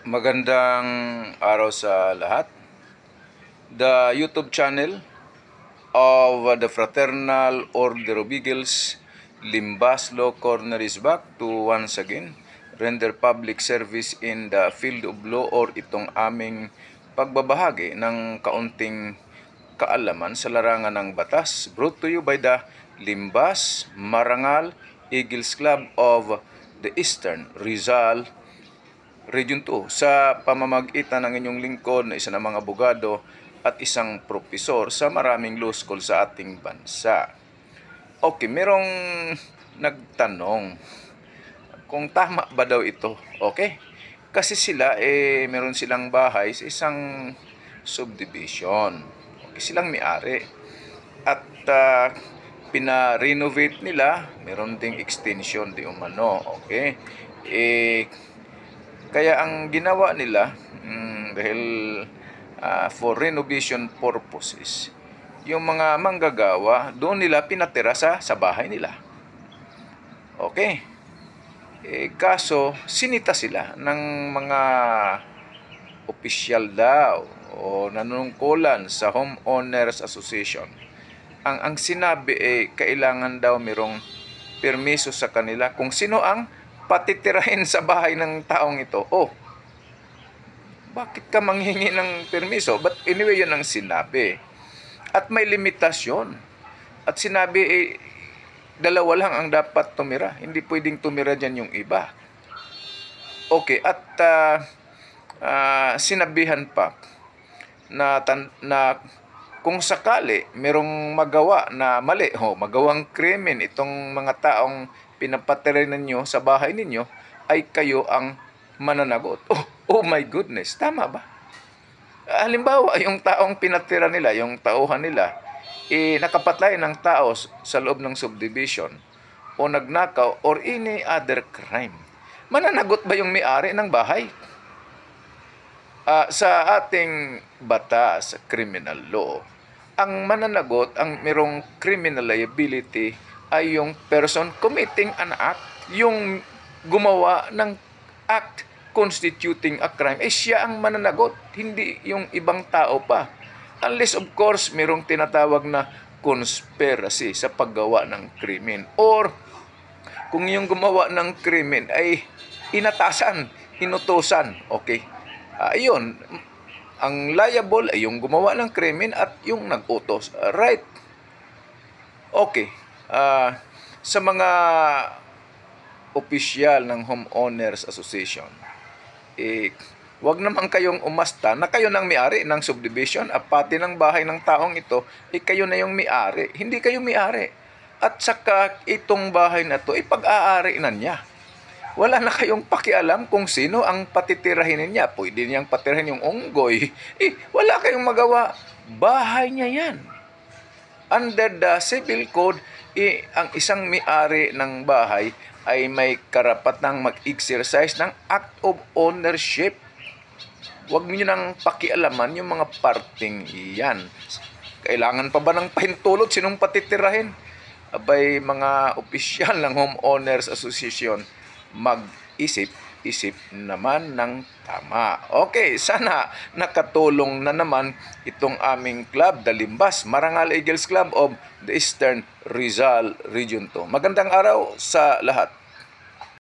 Magandang araw sa lahat. The YouTube channel of the Fraternal Order of Eagles, Limbas Law Corner is back to once again render public service in the field of law or itong aming pagbabahagi ng kaunting kaalaman sa larangan ng batas. Brought to you by the Limbas Marangal Eagles Club of the Eastern Rizal Region 2 sa pamamagitan ng inyong lingkod na isa namang abogado at isang propesor sa maraming law school sa ating bansa. Okay, merong nagtanong kung tama ba daw ito. Okay? Kasi sila meron silang bahay sa isang subdivision. Okay, silang may-ari. At pina-renovate nila, meron ding extension di umano. Okay? Kaya ang ginawa nila dahil for renovation purposes, yung mga manggagawa, doon nila pinatira sa bahay nila. Okay? Kaso, sinita sila ng mga opisyal daw o nanunungkulan sa Homeowners Association. Ang sinabi kailangan daw merong permiso sa kanila kung sino ang patitirahin sa bahay ng taong ito. Bakit ka manghingi ng permiso? But anyway, yun ang sinabi. At may limitasyon. At sinabi, dalawa lang ang dapat tumira. Hindi pwedeng tumira dyan yung iba. Okay, at sinabihan pa na kung sakali merong magawa na mali, magawang krimen itong mga taong pinapatira ninyo sa bahay ninyo, ay kayo ang mananagot. Oh my goodness, tama ba? Halimbawa, yung taong pinatira nila, yung tauhan nila, nakapatay ng tao sa loob ng subdivision o nagnakaw or any other crime. Mananagot ba yung may-ari ng bahay? Sa ating batas, criminal law, ang mananagot, ang merong criminal liability ay yung person committing an act, yung gumawa ng act constituting a crime, siya ang mananagot, hindi yung ibang tao pa. Unless of course, merong tinatawag na conspiracy sa paggawa ng krimen. Or, kung yung gumawa ng krimen ay inatasan, inutosan, okay? Ayun, ang liable ay yung gumawa ng krimen at yung nag-utos. Right? Okay. Sa mga opisyal ng Homeowners Association, wag naman kayong umasta na kayo nang may-ari ng subdivision at pati ng bahay ng taong ito, kayo na yung may-ari. Hindi kayo may-ari. At saka itong bahay na to, pag-aari na niya. Wala na kayong pakialam kung sino ang patitirahin niya. Pwede niyang patirahin yung unggoy. Wala kayong magawa. Bahay niya yan. Under the Civil Code, ang isang may-ari ng bahay ay may karapatang mag-exercise ng act of ownership. Huwag niyo nang pakialaman yung mga parting iyan. Kailangan pa ba ng pahintulot sinong patitirahin? Abay, mga opisyal ng Homeowners Association, mag-isip naman ng tama. Okay, sana nakatulong na naman itong aming club, the Limbas Marangal Eagles Club of the Eastern Rizal Region 2. Magandang araw sa lahat.